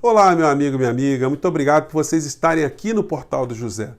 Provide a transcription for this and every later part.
Olá, meu amigo, minha amiga, muito obrigado por vocês estarem aqui no Portal do José.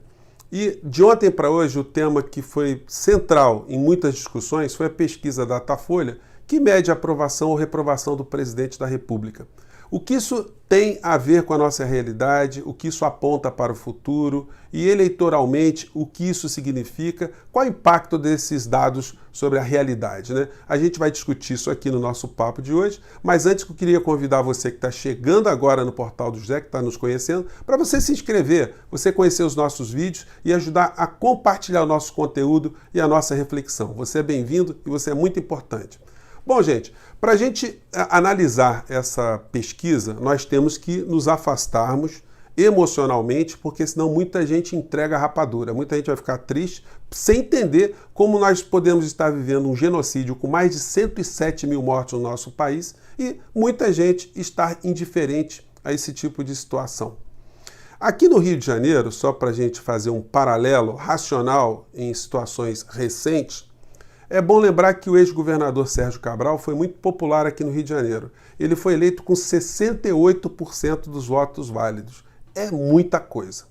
E de ontem para hoje, o tema que foi central em muitas discussões foi a pesquisa da Datafolha, que mede a aprovação ou reprovação do presidente da República. O que isso tem a ver com a nossa realidade, o que isso aponta para o futuro e, eleitoralmente, o que isso significa, qual o impacto desses dados sobre a realidade, né? A gente vai discutir isso aqui no nosso papo de hoje, mas antes eu queria convidar você que está chegando agora no Portal do José, que está nos conhecendo, para você se inscrever, você conhecer os nossos vídeos e ajudar a compartilhar o nosso conteúdo e a nossa reflexão. Você é bem-vindo e você é muito importante. Bom, gente, para a gente analisar essa pesquisa, nós temos que nos afastarmos emocionalmente, porque senão muita gente entrega a rapadura, muita gente vai ficar triste sem entender como nós podemos estar vivendo um genocídio com mais de 107 mil mortos no nosso país e muita gente estar indiferente a esse tipo de situação. Aqui no Rio de Janeiro, só para a gente fazer um paralelo racional em situações recentes, é bom lembrar que o ex-governador Sérgio Cabral foi muito popular aqui no Rio de Janeiro. Ele foi eleito com 68% dos votos válidos. É muita coisa.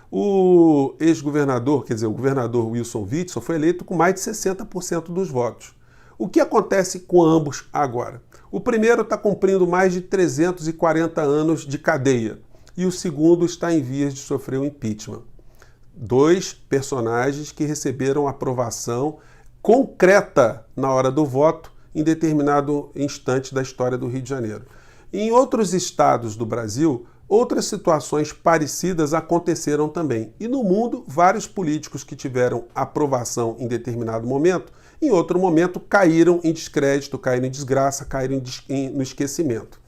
O ex-governador, quer dizer, o governador Wilson Witzel, foi eleito com mais de 60% dos votos. O que acontece com ambos agora? O primeiro está cumprindo mais de 340 anos de cadeia e o segundo está em vias de sofrer o impeachment. Dois personagens que receberam aprovação concreta na hora do voto em determinado instante da história do Rio de Janeiro. Em outros estados do Brasil, outras situações parecidas aconteceram também. E no mundo, vários políticos que tiveram aprovação em determinado momento, em outro momento caíram em descrédito, caíram em desgraça, caíram no esquecimento.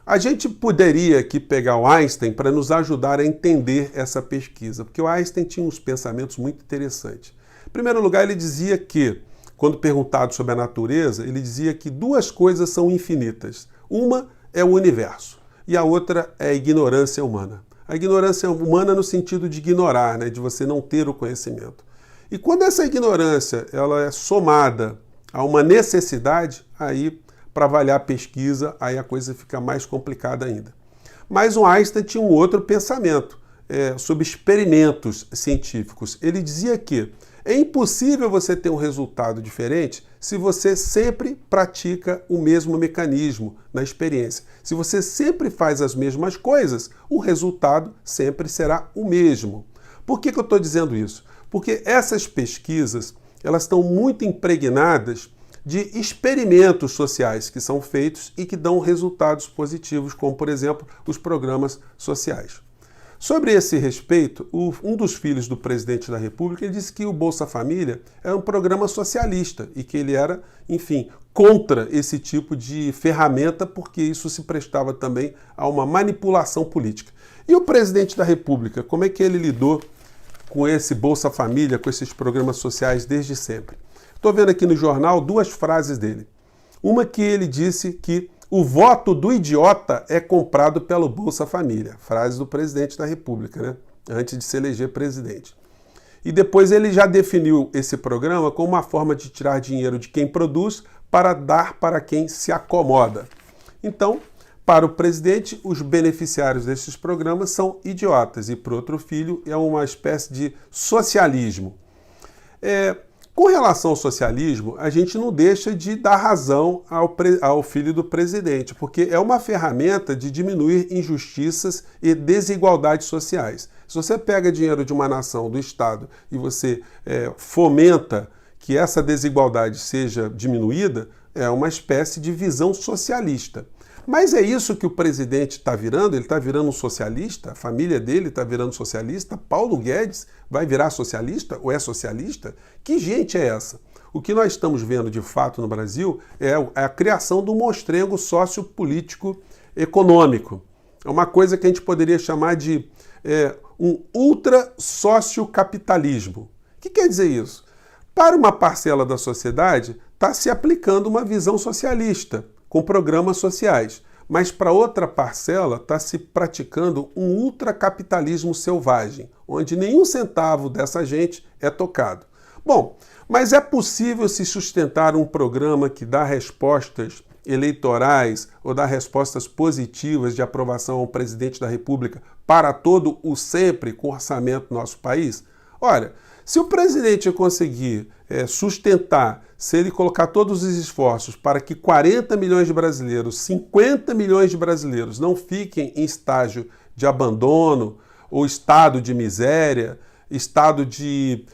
A gente poderia aqui pegar o Einstein para nos ajudar a entender essa pesquisa, porque o Einstein tinha uns pensamentos muito interessantes. Em primeiro lugar, ele dizia que, quando perguntado sobre a natureza, ele dizia que duas coisas são infinitas. Uma é o universo e a outra é a ignorância humana. A ignorância humana no sentido de ignorar, né, de você não ter o conhecimento. E quando essa ignorância ela é somada a uma necessidade, aí, para avaliar a pesquisa, aí a coisa fica mais complicada ainda. Mas o Einstein tinha um outro pensamento sobre experimentos científicos. Ele dizia que é impossível você ter um resultado diferente se você sempre pratica o mesmo mecanismo na experiência. Se você sempre faz as mesmas coisas, o resultado sempre será o mesmo. Por que eu estou dizendo isso? Porque essas pesquisas elas estão muito impregnadas de experimentos sociais que são feitos e que dão resultados positivos, como, por exemplo, os programas sociais. Sobre esse respeito, um dos filhos do presidente da República ele disse que o Bolsa Família é um programa socialista e que ele era, enfim, contra esse tipo de ferramenta porque isso se prestava também a uma manipulação política. E o presidente da República, como é que ele lidou com esse Bolsa Família, com esses programas sociais desde sempre? Estou vendo aqui no jornal duas frases dele. Uma que ele disse que o voto do idiota é comprado pelo Bolsa Família. Frase do presidente da República, né? Antes de se eleger presidente. E depois ele já definiu esse programa como uma forma de tirar dinheiro de quem produz para dar para quem se acomoda. Então, para o presidente, os beneficiários desses programas são idiotas e para o outro filho é uma espécie de socialismo. Com relação ao socialismo, a gente não deixa de dar razão ao filho do presidente, porque é uma ferramenta de diminuir injustiças e desigualdades sociais. Se você pega dinheiro de uma nação, do Estado, e você fomenta que essa desigualdade seja diminuída, é uma espécie de visão socialista. Mas é isso que o presidente está virando? Ele está virando um socialista? A família dele está virando socialista? Paulo Guedes vai virar socialista ou é socialista? Que gente é essa? O que nós estamos vendo de fato no Brasil é a criação do monstrengo sociopolítico econômico. É uma coisa que a gente poderia chamar de um ultra-sociocapitalismo. O que quer dizer isso? Para uma parcela da sociedade, está se aplicando uma visão socialista, com programas sociais. Mas para outra parcela está se praticando um ultracapitalismo selvagem, onde nenhum centavo dessa gente é tocado. Bom, mas é possível se sustentar um programa que dá respostas eleitorais ou dar respostas positivas de aprovação ao presidente da República para todo o sempre com orçamento do nosso país? Olha, se o presidente conseguir sustentar, se ele colocar todos os esforços para que 40 milhões de brasileiros, 50 milhões de brasileiros não fiquem em estágio de abandono ou estado de miséria, estado de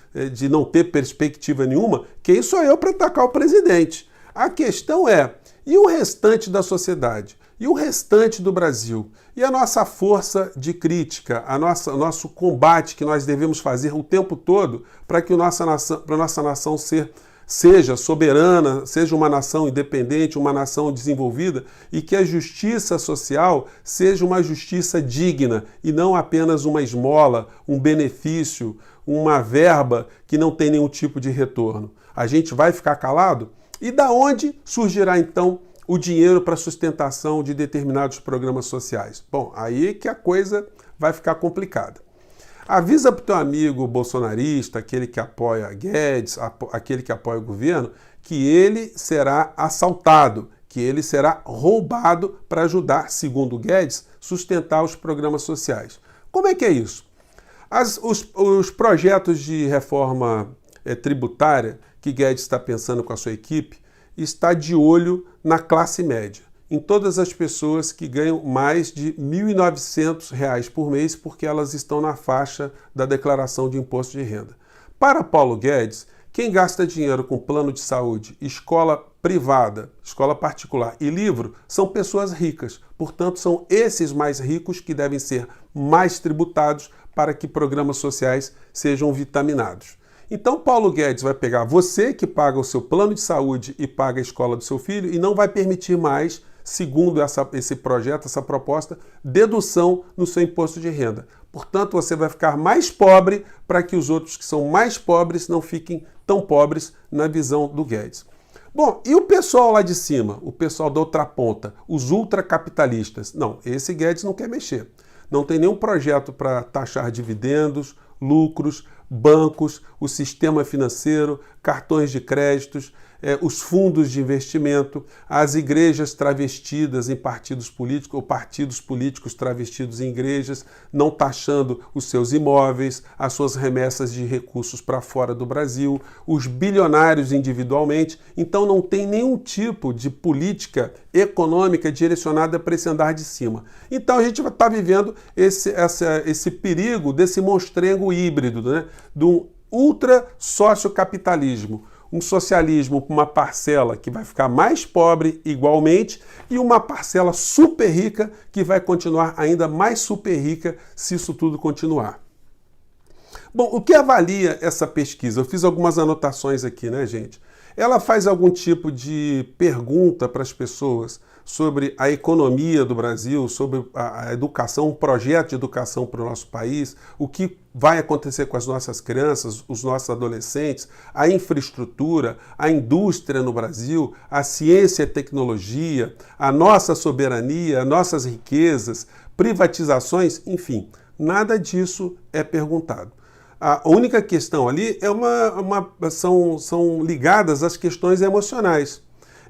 não ter perspectiva nenhuma, quem sou eu para atacar o presidente? A questão é, e o restante da sociedade? E o restante do Brasil? E a nossa força de crítica, o nosso combate que nós devemos fazer o tempo todo para que a nossa nação seja soberana, seja uma nação independente, uma nação desenvolvida e que a justiça social seja uma justiça digna e não apenas uma esmola, um benefício, uma verba que não tem nenhum tipo de retorno. A gente vai ficar calado? E da onde surgirá então o dinheiro para a sustentação de determinados programas sociais? Bom, aí que a coisa vai ficar complicada. Avisa para o teu amigo bolsonarista, aquele que apoia Guedes, aquele que apoia o governo, que ele será assaltado, que ele será roubado para ajudar, segundo Guedes, sustentar os programas sociais. Como é que é isso? Os projetos de reforma tributária que Guedes está pensando com a sua equipe está de olho na classe média, em todas as pessoas que ganham mais de R$ 1.900 por mês, porque elas estão na faixa da declaração de imposto de renda. Para Paulo Guedes, quem gasta dinheiro com plano de saúde, escola privada, escola particular e livro são pessoas ricas. Portanto, são esses mais ricos que devem ser mais tributados para que programas sociais sejam vitaminados. Então, Paulo Guedes vai pegar você que paga o seu plano de saúde e paga a escola do seu filho e não vai permitir mais, segundo esse projeto, essa proposta, dedução no seu imposto de renda. Portanto, você vai ficar mais pobre para que os outros que são mais pobres não fiquem tão pobres na visão do Guedes. Bom, e o pessoal lá de cima, o pessoal da outra ponta, os ultracapitalistas? Não, esse Guedes não quer mexer. Não tem nenhum projeto para taxar dividendos, lucros, bancos, o sistema financeiro, cartões de créditos, os fundos de investimento, as igrejas travestidas em partidos políticos ou partidos políticos travestidos em igrejas, não taxando os seus imóveis, as suas remessas de recursos para fora do Brasil, os bilionários individualmente. Então não tem nenhum tipo de política econômica direcionada para esse andar de cima. Então a gente está vivendo esse perigo desse monstrengo híbrido, né? De um ultra sociocapitalismo. Um socialismo para uma parcela que vai ficar mais pobre igualmente e uma parcela super rica que vai continuar ainda mais super rica se isso tudo continuar. Bom, o que avalia essa pesquisa? Eu fiz algumas anotações aqui, né, gente? Ela faz algum tipo de pergunta para as pessoas sobre a economia do Brasil, sobre a educação, um projeto de educação para o nosso país, o que vai acontecer com as nossas crianças, os nossos adolescentes, a infraestrutura, a indústria no Brasil, a ciência e tecnologia, a nossa soberania, nossas riquezas, privatizações, enfim, nada disso é perguntado. A única questão ali são ligadas às questões emocionais.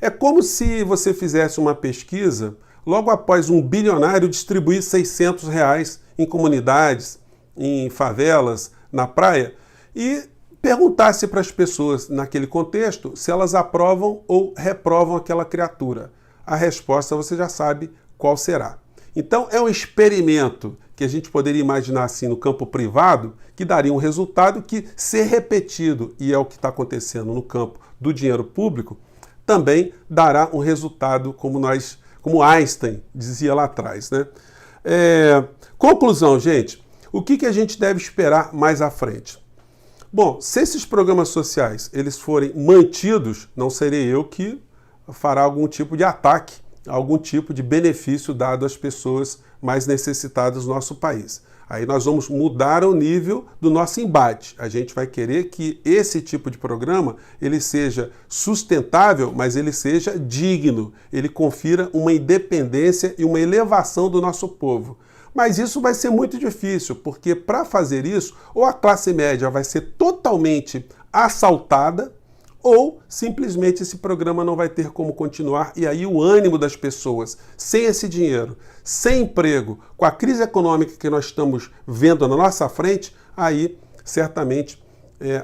É como se você fizesse uma pesquisa, logo após um bilionário distribuir R$600 em comunidades, em favelas, na praia, e perguntasse para as pessoas naquele contexto se elas aprovam ou reprovam aquela criatura. A resposta você já sabe qual será. Então é um experimento que a gente poderia imaginar assim no campo privado, que daria um resultado que, se repetido, e é o que está acontecendo no campo do dinheiro público, também dará um resultado como Einstein dizia lá atrás, né? Conclusão, gente, o que a gente deve esperar mais à frente? Bom, se esses programas sociais eles forem mantidos, não serei eu que fará algum tipo de ataque, algum tipo de benefício dado às pessoas mais necessitadas do nosso país. Aí nós vamos mudar o nível do nosso embate. A gente vai querer que esse tipo de programa ele seja sustentável, mas ele seja digno. Ele confira uma independência e uma elevação do nosso povo. Mas isso vai ser muito difícil, porque para fazer isso, ou a classe média vai ser totalmente assaltada, ou simplesmente esse programa não vai ter como continuar e aí o ânimo das pessoas, sem esse dinheiro, sem emprego, com a crise econômica que nós estamos vendo na nossa frente, aí certamente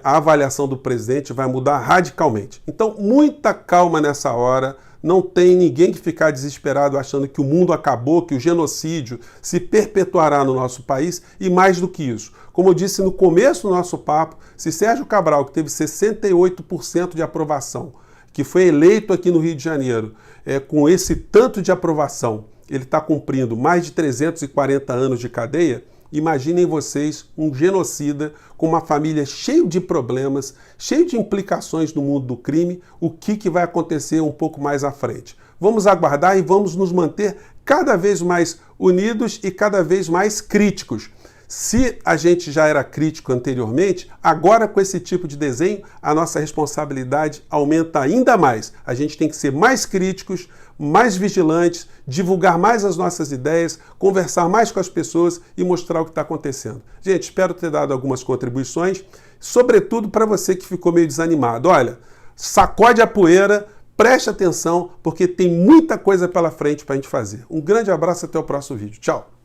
a avaliação do presidente vai mudar radicalmente. Então, muita calma nessa hora. Não tem ninguém que ficar desesperado achando que o mundo acabou, que o genocídio se perpetuará no nosso país e mais do que isso. Como eu disse no começo do nosso papo, se Sérgio Cabral, que teve 68% de aprovação, que foi eleito aqui no Rio de Janeiro, com esse tanto de aprovação, ele está cumprindo mais de 340 anos de cadeia, imaginem vocês um genocida com uma família cheia de problemas, cheio de implicações no mundo do crime, o que vai acontecer um pouco mais à frente. Vamos aguardar e vamos nos manter cada vez mais unidos e cada vez mais críticos. Se a gente já era crítico anteriormente, agora com esse tipo de desenho, a nossa responsabilidade aumenta ainda mais. A gente tem que ser mais críticos, mais vigilantes, divulgar mais as nossas ideias, conversar mais com as pessoas e mostrar o que está acontecendo. Gente, espero ter dado algumas contribuições, sobretudo para você que ficou meio desanimado. Olha, sacode a poeira, preste atenção, porque tem muita coisa pela frente para a gente fazer. Um grande abraço, até o próximo vídeo. Tchau!